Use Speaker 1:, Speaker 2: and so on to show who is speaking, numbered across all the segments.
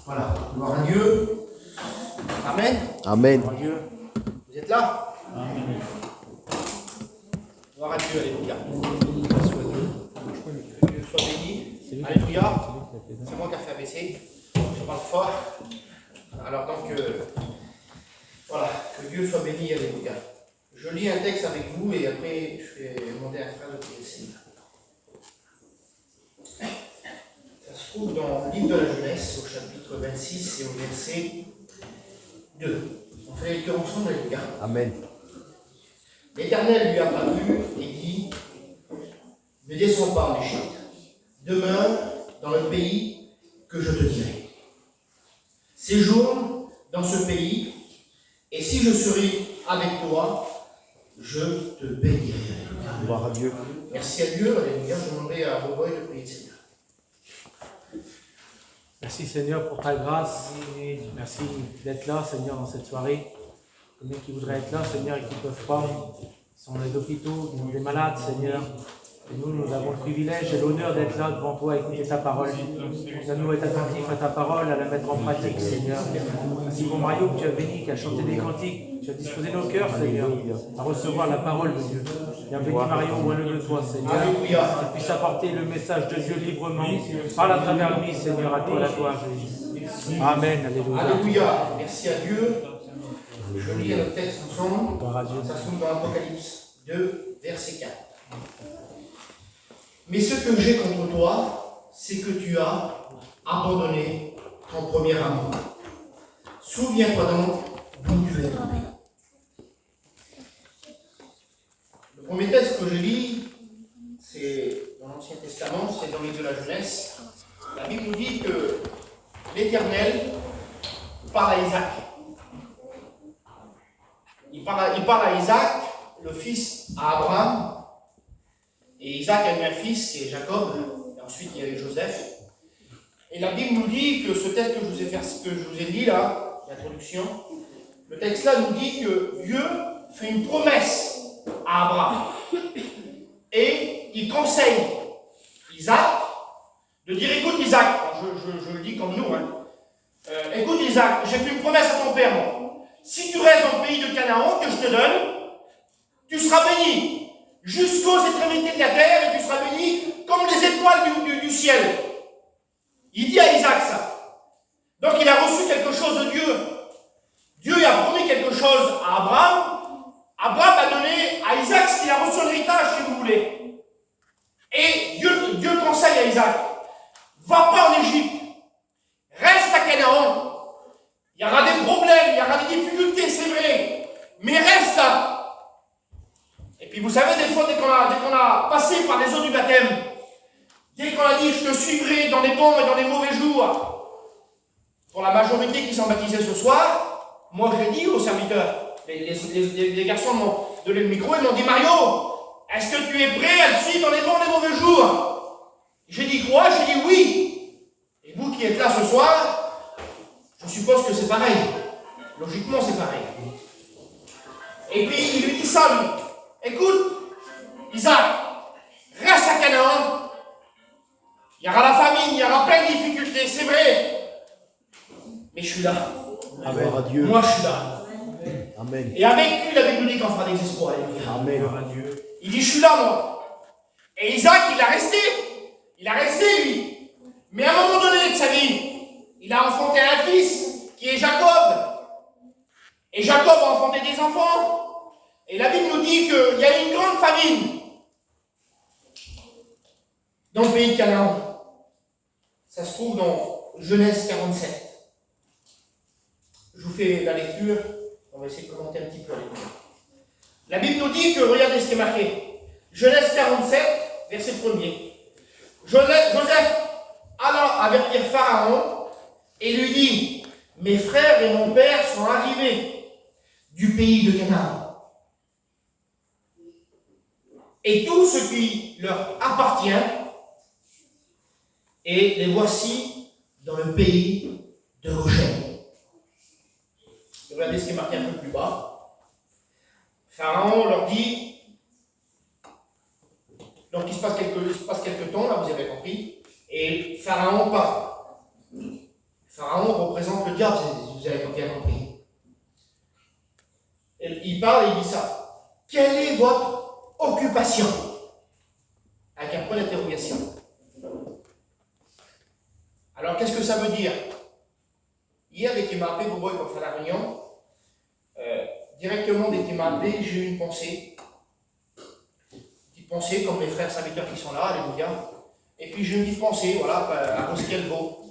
Speaker 1: Voilà, gloire à Dieu. Amen.
Speaker 2: Amen.
Speaker 1: Gloire à Dieu. Vous êtes là? Amen. Gloire à Dieu, alléluia. Que Dieu soit béni. Alléluia. C'est moi qui ai fait abaisser. Je parle fort. Alors donc, voilà, que Dieu soit béni, alléluia. Je lis un texte avec vous et après je vais demander un frère de prier le Seigneur. Ça se trouve dans le livre de la Genèse, au chapitre 26 et au verset 2. On fait la lecture ensemble, alléluia.
Speaker 2: Amen.
Speaker 1: L'Éternel lui apparut et dit: ne descends pas en Égypte, demeure dans le pays que je te dirai. Séjourne dans ce pays, et si je serai avec toi, je te bénirai.
Speaker 2: Gloire à Dieu.
Speaker 1: Merci à Dieu, alléluia. Je demanderai à Boboy de prier le Seigneur.
Speaker 3: Merci Seigneur pour ta grâce. Merci d'être là, Seigneur, dans cette soirée. Combien qui voudraient être là, Seigneur, et qui ne peuvent pas. Ils sont dans les hôpitaux, ils ont des malades, Seigneur. Et nous avons le privilège et l'honneur d'être là devant toi, écouter ta parole. Nous être attentifs à ta parole, à la mettre en pratique, Seigneur. Merci pour Mario que tu as béni, qui a chanté des cantiques. Tu as disposé nos cœurs, Seigneur, à recevoir la parole de Dieu. Bien béni Mario, loin de toi, Seigneur. Qu'il puisse apporter le message de Dieu librement. Parle à travers lui, Seigneur, à toi la gloire, Jésus. Amen, alléluia.
Speaker 1: Alléluia. Merci à Dieu. Je lis notre texte ensemble. Ça se trouve dans Apocalypse 2, verset 4. Mais ce que j'ai contre toi, c'est que tu as abandonné ton premier amour. Souviens-toi donc d'où tu es tombé. Le premier texte que je lis, c'est dans l'Ancien Testament, c'est dans le livre de la Genèse. La Bible nous dit que l'Éternel parle à Isaac. Il parle à Isaac, le fils à Abraham. Et Isaac a eu un fils qui est Jacob, et ensuite il y avait Joseph. Et la Bible nous dit que ce texte que je vous ai dit là, l'introduction, le texte là nous dit que Dieu fait une promesse à Abraham. Et il conseille Isaac de dire: écoute Isaac, je le dis comme nous, écoute Isaac, j'ai fait une promesse à ton père, moi. Si tu restes dans le pays de Canaan que je te donne, tu seras béni jusqu'aux extrémités de la terre, et tu seras béni comme les étoiles du ciel. Il dit à Isaac ça. Donc il a reçu quelque chose de Dieu. Dieu a promis quelque chose à Abraham. Abraham a donné à Isaac ce qu'il a reçu en héritage, si vous voulez. Et Dieu conseille à Isaac: va pas en Égypte, reste à Canaan. Il y aura des problèmes, il y aura des difficultés, c'est vrai, mais reste là. Et puis vous savez, des fois, dès qu'on a passé par les eaux du baptême, dès qu'on a dit: je te suivrai dans les bons et dans les mauvais jours, pour la majorité qui sont baptisés ce soir, moi je l'ai dit aux serviteurs, les garçons m'ont donné le micro et m'ont dit: Mario, est-ce que tu es prêt à le suivre dans les bons et les mauvais jours? J'ai dit quoi? J'ai dit oui. Et vous qui êtes là ce soir, je suppose que c'est pareil. Logiquement, c'est pareil. Et puis il lui dit ça, lui: écoute, Isaac, reste à Canaan. Il y aura la famine, il y aura plein de difficultés, c'est vrai. Mais je suis là.
Speaker 2: Amen. Dieu.
Speaker 1: Moi, je suis là.
Speaker 2: Amen.
Speaker 1: Et avec lui, la Bible nous dit qu'on fera des espoirs.
Speaker 2: Amen.
Speaker 1: Il dit: je suis là, moi. Et Isaac, il a resté. Il a resté, lui. Mais à un moment donné de sa vie, il a enfanté un fils qui est Jacob. Et Jacob a enfanté des enfants. Et la Bible nous dit qu'il y a une grande famine dans le pays de Canaan. Ça se trouve dans Genèse 47. Je vous fais la lecture. On va essayer de commenter un petit peu la lecture. La Bible nous dit que, regardez ce qui est marqué. Genèse 47, verset 1er. Joseph allant avertir Pharaon et lui dit: mes frères et mon père sont arrivés du pays de Canaan. Et tout ce qui leur appartient, et les voici dans le pays de Goshen. Regardez ce qui est marqué un peu plus bas. Pharaon leur dit, donc il se passe quelques temps, là vous avez compris, et Pharaon parle. Pharaon représente le diable, vous avez bien compris. Et il parle et il dit ça. Quelle est votre occupation? Avec un point d'interrogation. Alors, qu'est-ce que ça veut dire? Hier, dès qu'il m'a appelé Bobo pour faire la réunion, directement, dès qu'il m'a appelé, j'ai eu une pensée. Une petite pensée, comme mes frères serviteurs qui sont là, alléluia. Et puis, j'ai eu une petite pensée, voilà, à Rosquelvo.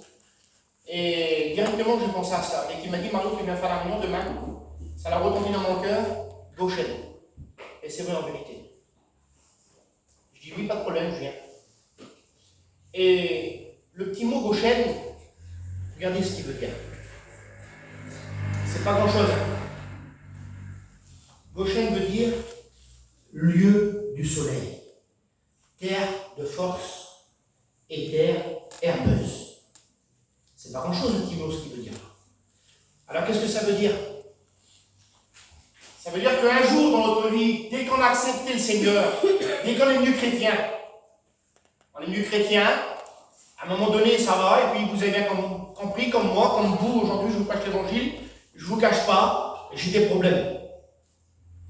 Speaker 1: Et directement, j'ai pensé à ça. Et qu'il m'a dit, Mario, tu viens faire la réunion demain. Ça l'a retenu dans mon cœur, Goshen. Et c'est vrai en vérité. Je dis, oui, pas de problème, je viens. Et le petit mot Goshen, regardez ce qu'il veut dire. C'est pas grand-chose. Goshen veut dire lieu du soleil, terre de force et terre herbeuse. C'est pas grand-chose le petit mot ce qu'il veut dire. Alors qu'est-ce que ça veut dire? Ça veut dire qu'un jour dans notre vie, dès qu'on a accepté le Seigneur, dès qu'on est devenu chrétien, on est devenu chrétien, à un moment donné ça va, et puis vous avez bien compris, comme moi, comme vous, aujourd'hui je vous prêche l'évangile, je ne vous cache pas, j'ai des problèmes.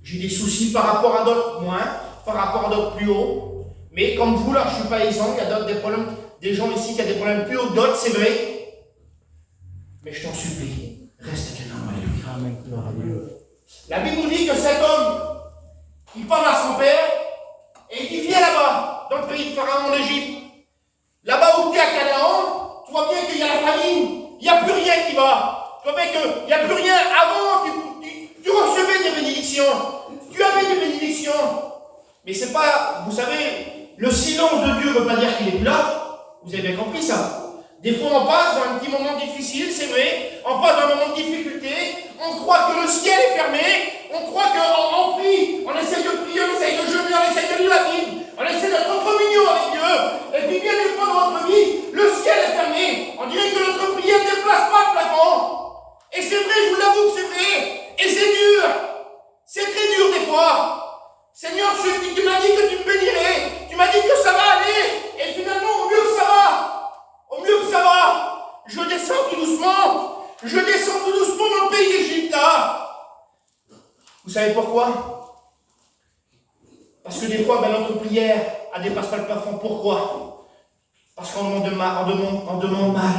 Speaker 1: J'ai des soucis par rapport à d'autres moins, par rapport à d'autres plus haut. Mais comme vous, là, je ne suis pas exempt, il y a d'autres des problèmes, des gens ici qui ont des problèmes plus hauts que d'autres, c'est vrai. Mais je t'en supplie, reste avec un homme, alléluia. La Bible nous dit que cet homme, il parle à son père, et il dit, viens là-bas, dans le pays de Pharaon, en Égypte. Là-bas où tu es à Canaan, tu vois bien qu'il y a la famine, il n'y a plus rien qui va. Tu vois bien qu'il n'y a plus rien. Avant, tu recevais des bénédictions. Tu avais des bénédictions. Mais c'est pas, vous savez, le silence de Dieu ne veut pas dire qu'il est plus là. Vous avez bien compris ça. Des fois, on passe dans un petit moment difficile, c'est vrai. On passe dans un moment de difficulté. On croit que le ciel est fermé. On croit qu'on prie. On essaie de prier, on essaie de jeûner, on essaie de lire la Bible. On essaie d'être en communion avec Dieu. Et puis, bien des fois dans notre vie, le ciel est fermé. On dirait que notre prière ne déplace pas le plafond. Et c'est vrai, je vous l'avoue que c'est vrai. Et c'est dur. C'est très dur des fois. Seigneur, tu m'as dit que tu me bénirais. Tu m'as dit que ça va aller. Et finalement, au mieux que ça va, je descends tout doucement. Je descends tout doucement dans le pays d'Égypte, là. Vous savez pourquoi? Parce que des fois, notre prière, elle ne dépasse pas le plafond. Pourquoi? Parce qu'on demande mal.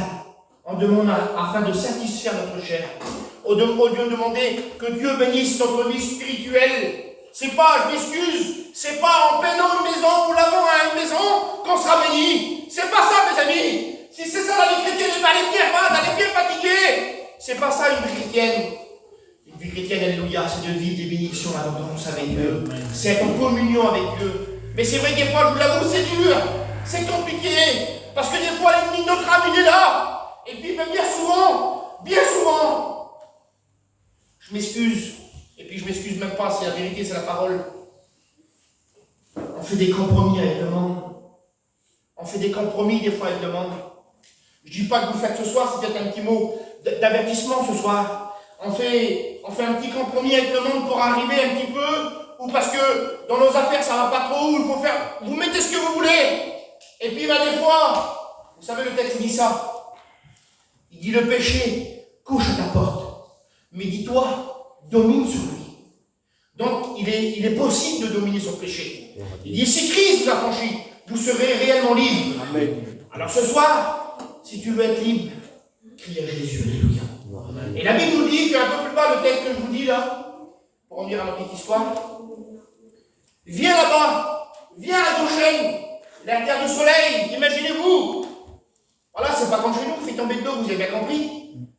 Speaker 1: On demande afin de satisfaire notre chair. Au lieu de demander que Dieu bénisse notre vie spirituelle. C'est pas, je m'excuse, c'est pas en peinant une maison ou lavant une maison qu'on sera béni. C'est pas ça, mes amis. Si c'est ça la vie chrétienne, elle est bien fade, elle est bien fatiguée. C'est pas ça une vie chrétienne. Une vie chrétienne, alléluia, c'est de vivre des bénédictions, l'abondance avec Dieu. C'est être en communion avec Dieu. Mais c'est vrai que des fois, je vous l'avoue, c'est dur. C'est compliqué. Parce que des fois, l'ennemi de notre âme, il est là. Et puis, même bien souvent, je m'excuse. Et puis, je m'excuse même pas, c'est la vérité, c'est la parole. On fait des compromis avec le monde. On fait des compromis des fois avec le monde. Je ne dis pas que vous faites ce soir, c'est peut-être un petit mot d'avertissement ce soir. On fait un petit compromis avec le monde pour arriver un petit peu, ou parce que dans nos affaires ça ne va pas trop, ou il faut faire. Vous mettez ce que vous voulez. Et puis des fois, vous savez, le texte dit ça. Il dit le péché couche à ta porte. Mais dis-toi, domine sur lui. Donc il est possible de dominer sur le péché. Il dit si Christ vous a franchi, vous serez réellement libre.
Speaker 2: Amen.
Speaker 1: Alors ce soir, si tu veux être libre, crie à Jésus, alléluia. Et la Bible nous dit qu'un peu plus bas, le texte que je vous dis là, pour revenir à notre petite histoire, viens là-bas, viens à Goshen, la terre du soleil, imaginez-vous. Voilà, c'est pas comme chez nous, on fait tomber de l'eau, vous avez bien compris.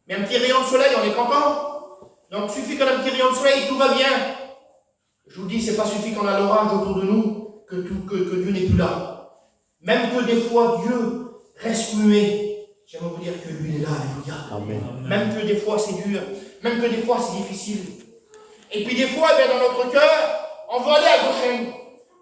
Speaker 1: Mais un petit rayon de soleil, on est content. Donc il suffit qu'on a un petit rayon de soleil, tout va bien. Je vous dis, c'est pas suffit qu'on a l'orage autour de nous, que Dieu n'est plus là. Même que des fois, Dieu reste muet. J'aimerais vous dire que lui est là, alléluia.
Speaker 2: Amen.
Speaker 1: Même que des fois c'est dur, même que des fois c'est difficile. Et puis des fois, dans notre cœur, on veut aller à Goshen.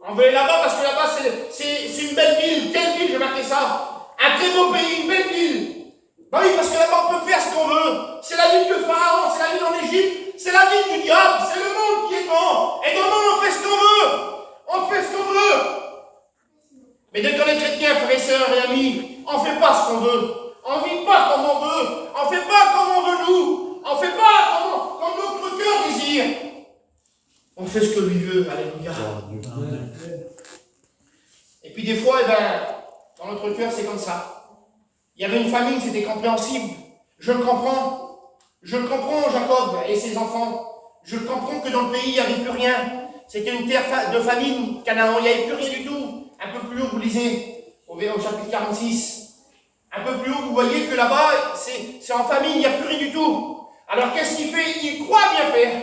Speaker 1: On veut aller là-bas parce que là-bas c'est une belle ville. Quelle ville, j'ai marqué ça? Un très beau pays, une belle ville. Ben oui, parce que là-bas on peut faire ce qu'on veut. C'est la ville de Pharaon, c'est la ville en Égypte, c'est la ville du diable, c'est le monde qui est grand. Et dans le monde on fait ce qu'on veut. On fait ce qu'on veut. Mais dès qu'on est chrétien, frères et sœurs et amis, on ne fait pas ce qu'on veut. On ne vit pas comme on veut. On ne fait pas comme on veut nous. On ne fait pas comme notre cœur désire. On fait ce que lui veut. Alléluia. Et puis des fois, dans notre cœur, c'est comme ça. Il y avait une famine, c'était compréhensible. Je le comprends. Je le comprends, Jacob et ses enfants. Je comprends que dans le pays, il n'y avait plus rien. C'était une terre de famine, Canaan. Il n'y avait plus rien du tout. Un peu plus haut, vous lisez, au chapitre 46. Un peu plus haut, vous voyez que là-bas, c'est en famine, il n'y a plus rien du tout. Alors qu'est-ce qu'il fait? Il croit bien faire.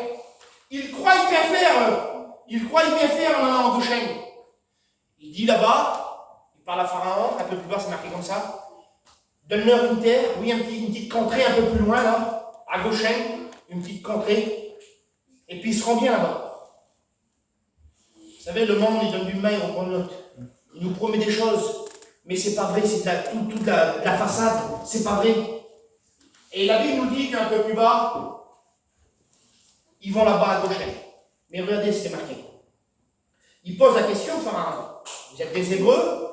Speaker 1: Il croit bien faire. Il croit bien faire en allant en Goshen. Il dit là-bas, il parle à Pharaon, un peu plus bas, c'est marqué comme ça. Donne-leur une terre, oui, une petite contrée un peu plus loin, là, à Goshen, une petite contrée. Et puis il se rend bien là-bas. Vous savez, le monde, il donne du mal, il reprend l'autre. Il nous promet des choses, mais c'est pas vrai, c'est toute la façade, c'est pas vrai. Et la Bible nous dit qu'un peu plus bas, ils vont là-bas à Goshen. Mais regardez ce qui est marqué. Il pose la question, Pharaon, vous êtes des Hébreux,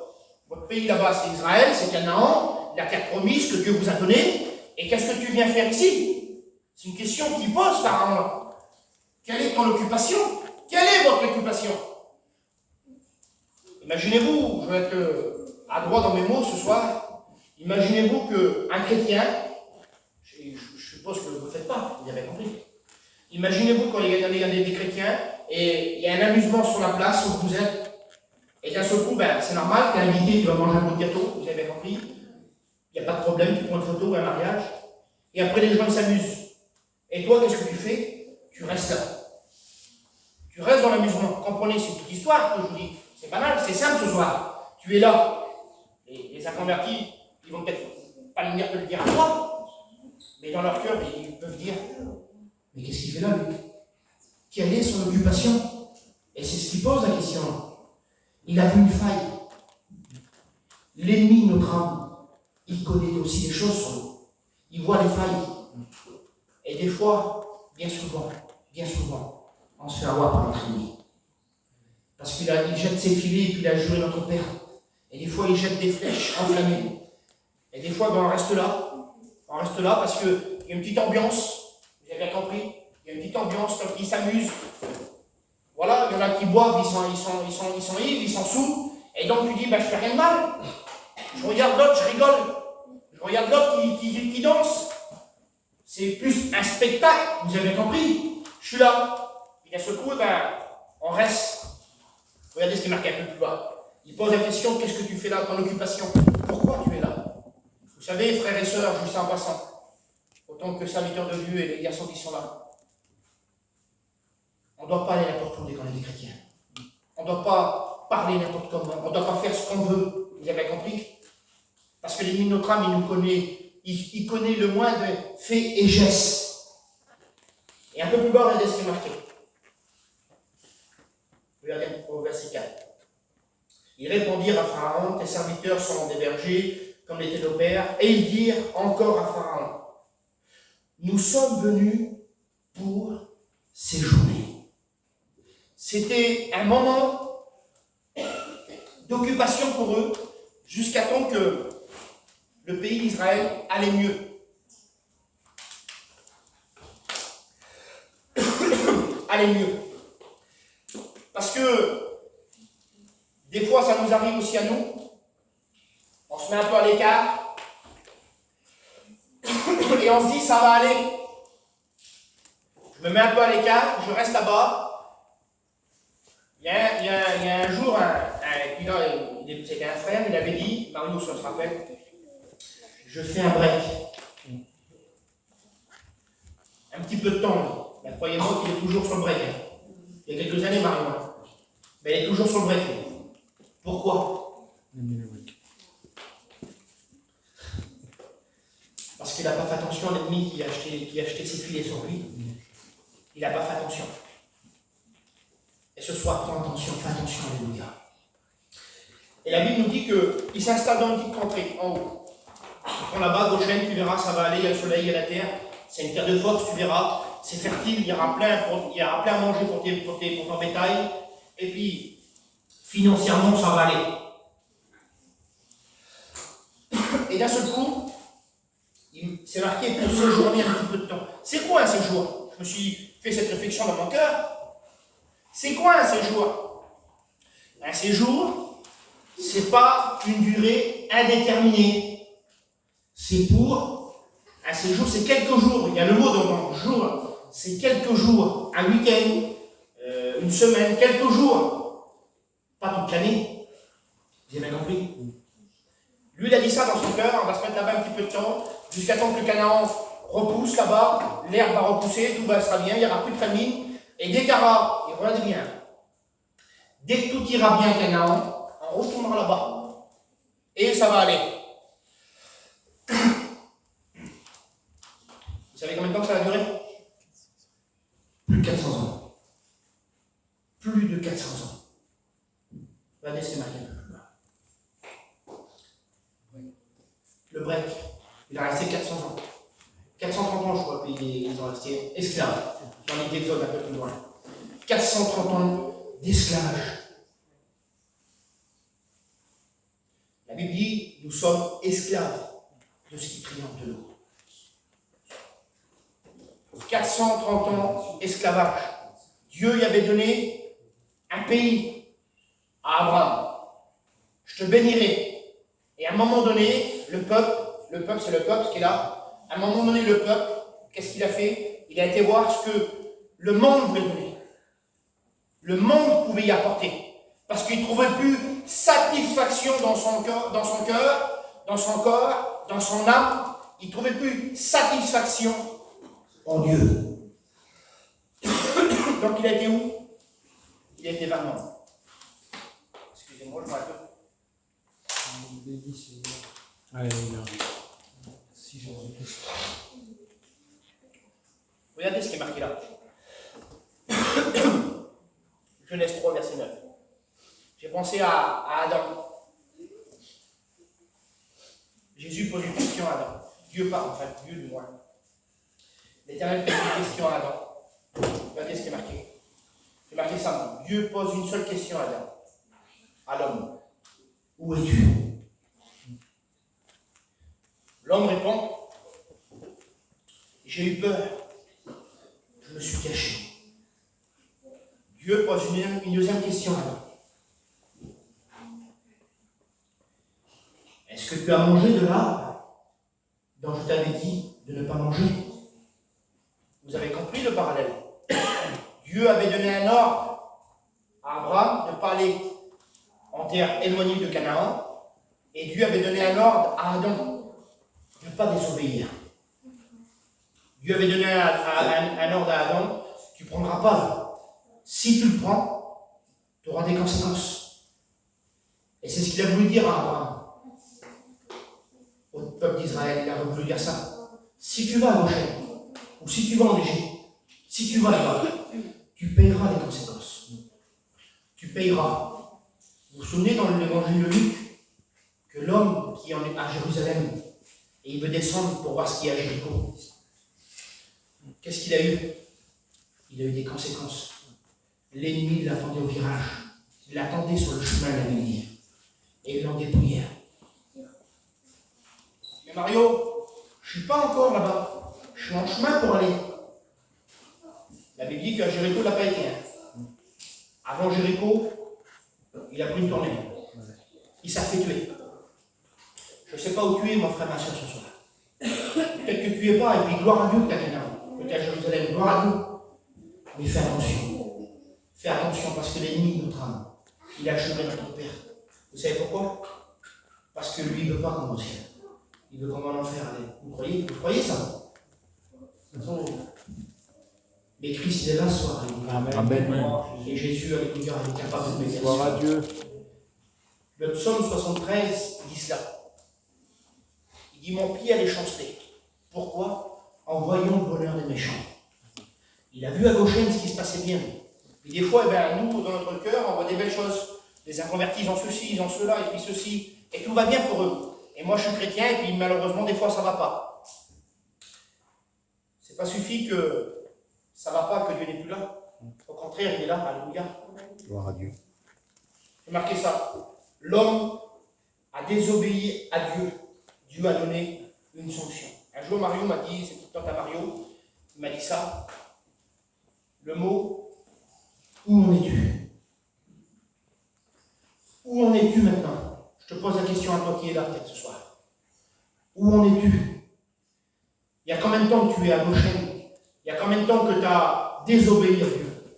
Speaker 1: votre pays là-bas c'est Israël, c'est Canaan, la terre promise que Dieu vous a donnée, et qu'est-ce que tu viens faire ici? C'est une question qu'il pose, Pharaon. Quelle est ton occupation? Quelle est votre occupation? Imaginez-vous, je vais être adroit dans mes mots ce soir, imaginez-vous qu'un chrétien, je suppose que vous ne le faites pas, vous avez compris. Imaginez-vous quand il y a des chrétiens et il y a un amusement sur la place où vous êtes, et d'un seul coup, c'est normal, tu es invité, tu vas manger un bout de gâteau, vous avez compris. Il n'y a pas de problème, tu prends une photo ou un mariage, et après les gens s'amusent. Et toi, qu'est-ce que tu fais? Tu restes là. Tu restes dans l'amusement. Comprenez, c'est une petite histoire que je vous dis. C'est banal, c'est simple ce soir. Tu es là. Les inconvertis, ils vont peut-être pas venir te le dire à toi, mais dans leur cœur, ils peuvent dire, mais qu'est-ce qu'il fait là, lui? Quelle est son occupation? Et c'est ce qui pose la question. Il a vu une faille. L'ennemi de notre âme, il connaît aussi des choses sur nous. Il voit les failles. Et des fois, bien souvent, on se fait avoir par notre ennemi. Parce qu'il jette ses filets et puis il a juré notre père. Et des fois, il jette des flèches enflammées. Et des fois, on reste là. On reste là parce qu'il y a une petite ambiance. Vous avez bien compris? Il y a une petite ambiance, comme ils s'amusent. Voilà, il y en a qui boivent, ils sont ivres, ils sont saouls. Et donc tu dis, je fais rien de mal. Je regarde l'autre, je rigole. Je regarde l'autre qui danse. C'est plus un spectacle, vous avez compris? Je suis là. Et d'un seul coup, on reste. Regardez ce qui est marqué un peu plus bas. Il pose la question, qu'est-ce que tu fais là, ton occupation? Pourquoi tu es là? Vous savez, frères et sœurs, je dis ça en passant, autant que serviteurs de Dieu et les garçons qui sont là, on ne doit pas aller n'importe où dès qu'on est des chrétiens. On ne doit pas parler n'importe comment. On ne doit pas faire ce qu'on veut. Vous avez compris? Parce que l'ennemi de notre âme, il nous connaît. Il connaît le moins de faits et gestes. Et un peu plus bas, regardez ce qui est marqué. Regardez au verset 4. Ils répondirent à Pharaon, tes serviteurs sont des bergers, comme l'étaient nos pères. Et ils dirent encore à Pharaon, nous sommes venus pour séjourner. C'était un moment d'occupation pour eux, jusqu'à temps que le pays d'Israël allait mieux. Allait mieux. Parce que des fois, ça nous arrive aussi à nous. On se met un peu à l'écart. Et on se dit, ça va aller. Je me mets un peu à l'écart, je reste là-bas. Il y a un jour, c'était un frère, il avait dit, Mario, ça se rappelle, je fais un break. Un petit peu de temps, mais croyez-moi qu'il est toujours sur le break. Il y a quelques années, Mario. Mais il est toujours sur le break. Pourquoi? Parce qu'il n'a pas fait attention à l'ennemi qui a acheté ses filets sur lui. Il n'a pas fait attention. Et ce soir, prends attention, fais attention, alléluia. Et la Bible nous dit qu'il s'installe dans une petite contrée, en haut. Tu prends là-bas, Goshen, tu verras, ça va aller, il y a le soleil, il y a la terre. C'est une terre de force, tu verras. C'est fertile, il y aura plein à manger pour ton bétail. Et puis, financièrement, ça va aller. Et d'un seul coup, c'est marqué pour séjourner un petit peu de temps. C'est quoi un séjour? Je me suis fait cette réflexion dans mon cœur. C'est quoi un séjour? Un séjour, c'est pas une durée indéterminée. C'est pour un séjour, c'est quelques jours. Il y a le mot dans jour. C'est quelques jours, un week-end, une semaine, quelques jours. Pas toute l'année. Vous avez bien compris? Lui, il a dit ça dans son cœur, on va se mettre là-bas un petit peu de temps, jusqu'à temps que le Canaan repousse là-bas, l'herbe va repousser, tout sera bien, il n'y aura plus de famine. Et dès qu'il y aura, et regardez bien, dès que tout ira bien Canaan, on retournera là-bas. Et ça va aller. Vous savez combien de temps ça va durer? Plus de 400 ans. Plus de 400 ans. Regardez ce qui est marqué. Le break, il a resté 400 ans. 430 ans, je crois, ils ont resté esclaves. Dans les d'Exode un peu plus loin. 430 ans d'esclavage. La Bible dit, nous sommes esclaves de ce qui triomphe de nous. 430 ans d'esclavage. Dieu y avait donné un pays à Abraham. Je te bénirai. Et à un moment donné, le peuple c'est le peuple qui est là. À un moment donné, le peuple, qu'est-ce qu'il a fait? Il a été voir ce que le monde voulait donner. Le monde pouvait y apporter. Parce qu'il ne trouvait plus satisfaction dans son cœur, dans son corps, dans son âme. Il ne trouvait plus satisfaction en Dieu. Donc il a été où? Il a été vers le monde. Excusez-moi, je m'arrête.
Speaker 3: Alléluia.
Speaker 1: Regardez ce qui est marqué là. Genèse 3, verset 9. J'ai pensé à Adam. Jésus pose une question à Adam. Dieu parle, enfin Dieu du moins. L'Éternel pose une question à Adam. Regardez ce qui est marqué. C'est marqué ça. Dieu pose une seule question à Adam. À l'homme. Où es-tu? L'homme répond, j'ai eu peur, je me suis caché. Dieu pose une deuxième question alors. Est-ce que tu as mangé de l'arbre dont je t'avais dit de ne pas manger? Vous avez compris le parallèle? Dieu avait donné un ordre à Abraham de ne pas aller en terre éloignée de Canaan, et Dieu avait donné un ordre à Adam de ne pas désobéir. Dieu avait donné un ordre à Adam, tu ne prendras pas. Si tu le prends, tu auras des conséquences. Et c'est ce qu'il a voulu dire à Abraham. Au peuple d'Israël, il a voulu dire ça. Si tu vas à Goshen, ou si tu vas en Égypte, si tu vas là-bas, tu payeras les conséquences. Tu payeras. Vous vous souvenez dans l'évangile de Luc, que l'homme qui est à Jérusalem, et il veut descendre pour voir ce qu'il y a à Jéricho. Qu'est-ce qu'il a eu? Il a eu des conséquences. L'ennemi l'attendait au virage. Il l'attendait sur le chemin de la ville. Et il l'en dépouillait. Mais Mario, je ne suis pas encore là-bas. Je suis en chemin pour aller. La Bible dit qu'à Jéricho, il n'a pas été. Avant Jéricho, il a pris une tournée. Il s'est fait tuer. Je ne sais pas où tu es, mon frère, ma soeur, ce soir. Peut-être que tu n'y es pas, et puis gloire à Dieu que tu as Canaan. Que tu es à Jérusalem, gloire à Dieu. Mais fais attention. Fais attention, parce que l'ennemi de notre âme, il a achevé notre père. Vous savez pourquoi? Parce que lui, il ne veut pas qu'on va au ciel. Il veut qu'on va en enfer. Vous croyez ça? Mais Christ, il est là ce soir.
Speaker 2: Amen. Amen.
Speaker 1: Et Jésus, alléluia, il est capable de bénir.
Speaker 2: Gloire à Dieu.
Speaker 1: Le psaume 73 dit cela. Il dit, mon pied allait chanceler. Pourquoi? En voyant le bonheur des méchants. Il a vu à Goshen ce qui se passait bien. Et des fois, nous, dans notre cœur, on voit des belles choses. Les inconvertis, ils ont ceci, ils ont cela, et puis ceci. Et tout va bien pour eux. Et moi, je suis chrétien, et puis malheureusement, des fois, ça ne va pas. C'est pas suffit que ça ne va pas, que Dieu n'est plus là. Au contraire, il est là. Alléluia.
Speaker 2: Gloire à Dieu.
Speaker 1: J'ai marqué ça. L'homme a désobéi à Dieu. Dieu Dieu a donné une sanction. Un jour, Mario m'a dit, c'est toute tante à Mario, il m'a dit ça, le mot « Où en es-tu » Où en es-tu maintenant? Je te pose la question à toi qui es là peut-être ce soir. Où en es-tu? Il y a combien de temps que tu es à Goshen? Il y a combien de temps que tu as désobéi à Dieu?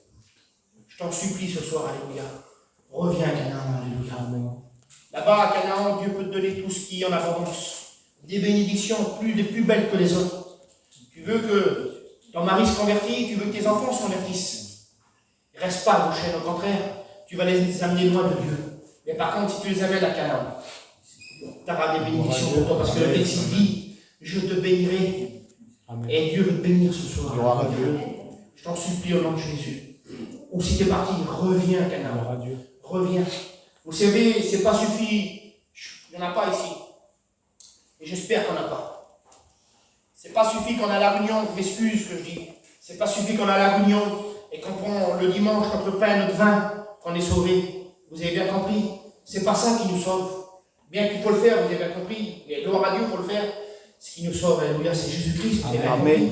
Speaker 1: Je t'en supplie ce soir, alléluia. Reviens à Canaan, alléluia. Là-bas, à Canaan, Dieu peut te donner tout ce qui est en abondance. Des bénédictions des plus belles que les autres. Tu veux que ton mari se convertisse, tu veux que tes enfants se convertissent. Reste pas à Goshen, au contraire, tu vas les amener loin de Dieu. Mais par contre, si tu les amènes à Canaan, tu auras des bénédictions pour toi, parce que le texte dit, je te bénirai. Amen. Et Dieu veut te bénir ce soir.
Speaker 2: Gloire à Dieu.
Speaker 1: Je t'en supplie au nom de Jésus. Ou si tu es parti, reviens à Canaan. Reviens. Vous savez, c'est pas suffi. Il n'y en a pas ici. Et j'espère qu'on n'a pas. C'est pas suffi qu'on a la réunion, je m'excuse que je dis. C'est pas suffi qu'on a la réunion et qu'on prend le dimanche notre pain et notre vin, qu'on est sauvé. Vous avez bien compris? C'est pas ça qui nous sauve. Bien qu'il faut le faire, vous avez bien compris. Et gloire à Dieu pour le faire. Ce qui nous sauve, alléluia, c'est Jésus-Christ.
Speaker 2: Amen.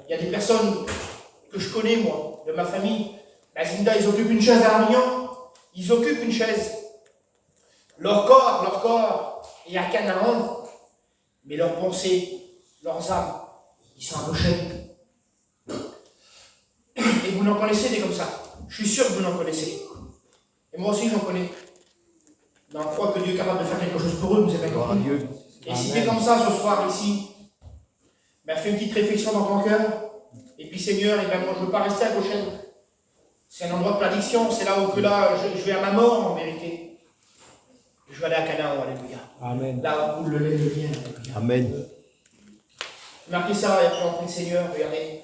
Speaker 1: Il y a des personnes que je connais, moi, de ma famille. La Zinda, ils occupent une chaise à la réunion. Ils occupent une chaise. Leur corps est à Canaan. Mais leurs pensées, leurs âmes, ils sont à Goshen. Et vous en connaissez des comme ça. Je suis sûr que vous en connaissez. Et moi aussi, j'en connais. Mais on croit que Dieu est capable de faire quelque chose pour eux, vous avez compris. Et si tu es comme ça ce soir ici, ben fais une petite réflexion dans ton cœur. Et puis Seigneur, et ben moi je ne veux pas rester à Goshen. C'est un endroit de prédiction, c'est là où que là, je vais à ma mort en vérité. Je vais aller à Canaan, alléluia. Amen. Là où le lait devient, alléluia.
Speaker 2: Amen.
Speaker 1: Marquez ça et puis on prie le Seigneur, regardez.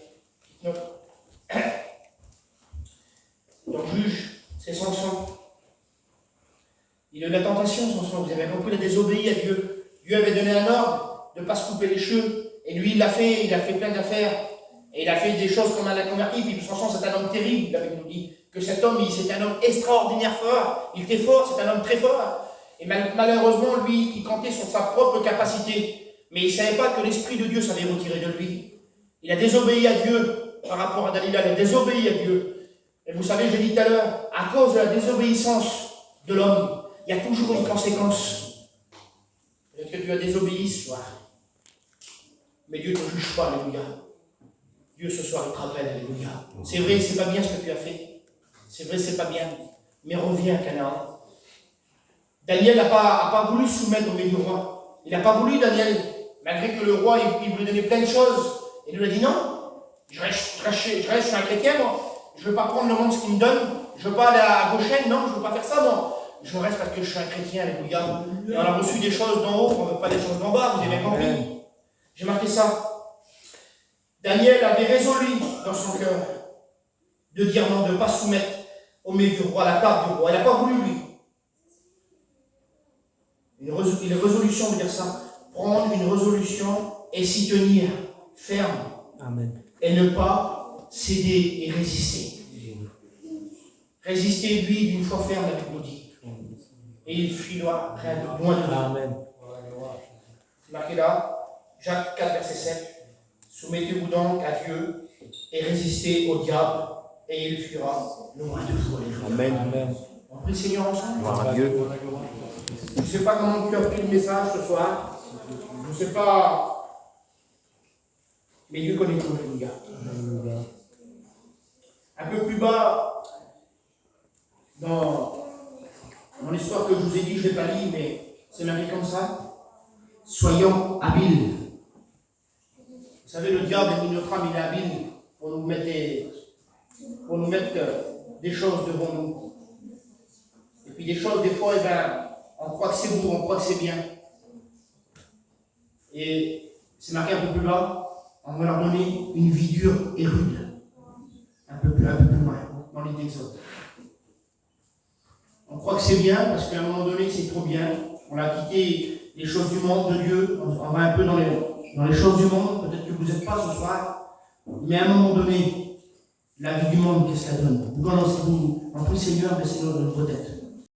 Speaker 1: Donc juge, c'est Samson. Il a eu la tentation, Samson, vous avez compris, il a désobéi à Dieu. Dieu avait donné un ordre de ne pas se couper les cheveux. Et lui, il a fait plein d'affaires. Et il a fait des choses qu'on a converti. Puis Samson, c'est un homme terrible, il avait nous dit. Que cet homme, c'est un homme extraordinaire fort. Il était fort, c'est un homme très fort. Et malheureusement, lui, il comptait sur sa propre capacité. Mais il ne savait pas que l'Esprit de Dieu s'avait retiré de lui. Il a désobéi à Dieu par rapport à Dalila. Il a désobéi à Dieu. Et vous savez, je l'ai dit tout à l'heure, à cause de la désobéissance de l'homme, il y a toujours une conséquence. Peut-être que tu as désobéi ce soir. Mais Dieu ne te juge pas, alléluia. Dieu ce soir, il te rappelle, alléluia. C'est vrai, c'est pas bien ce que tu as fait. C'est vrai, c'est pas bien. Mais reviens à Canaan. Daniel n'a pas voulu se soumettre au milieu du roi. Il n'a pas voulu, Daniel. Malgré que le roi, il voulait donner plein de choses. Et il lui a dit non. Je reste, je suis un chrétien, moi. Je ne veux pas prendre le monde ce qu'il me donne. Je ne veux pas aller à Goshen, non, je ne veux pas faire ça, moi. Je reste parce que je suis un chrétien, alléluia. Et on a reçu des choses d'en haut, on ne veut pas des choses d'en bas, vous avez bien compris. J'ai marqué ça. Daniel avait résolu dans son cœur de dire non, de ne pas soumettre au milieu du roi, à la table du roi. Il n'a pas voulu, lui. Une résolution veut dire ça. Prendre une résolution et s'y tenir ferme. Amen. Et ne pas céder et résister. Résister, lui, d'une foi ferme, la Bible nous dit. Et il fuit loin de lui. Amen. C'est marqué là, Jacques 4, verset 7. Soumettez-vous donc à Dieu et résistez au diable, et il fuira loin de vous.
Speaker 2: Amen. Amen.
Speaker 1: On prie le Seigneur ensemble.
Speaker 2: Gloire à Dieu.
Speaker 1: Je ne sais pas comment tu as pris le message ce soir. Je ne sais pas. Mais Dieu connaît tout, alléluia. Un peu plus bas, dans mon histoire que je vous ai dit, je ne l'ai pas lu, mais c'est marqué comme ça. Soyons habiles. Vous savez, le diable, notre âme, il est habile pour nous mettre des choses devant nous. Et puis des choses, des fois, eh ben, on croit que c'est beau, on croit que c'est bien. Et c'est marqué un peu plus bas, on va leur donner une vie dure et rude. Un peu plus loin, dans les Exode. On croit que c'est bien, parce qu'à un moment donné, c'est trop bien. On a quitté les choses du monde de Dieu, on va un peu dans les choses du monde. Peut-être que vous n'êtes pas ce soir, mais à un moment donné, la vie du monde, qu'est-ce qu'elle donne? Vous connaissez-vous, en prie Seigneur, baissez notre tête.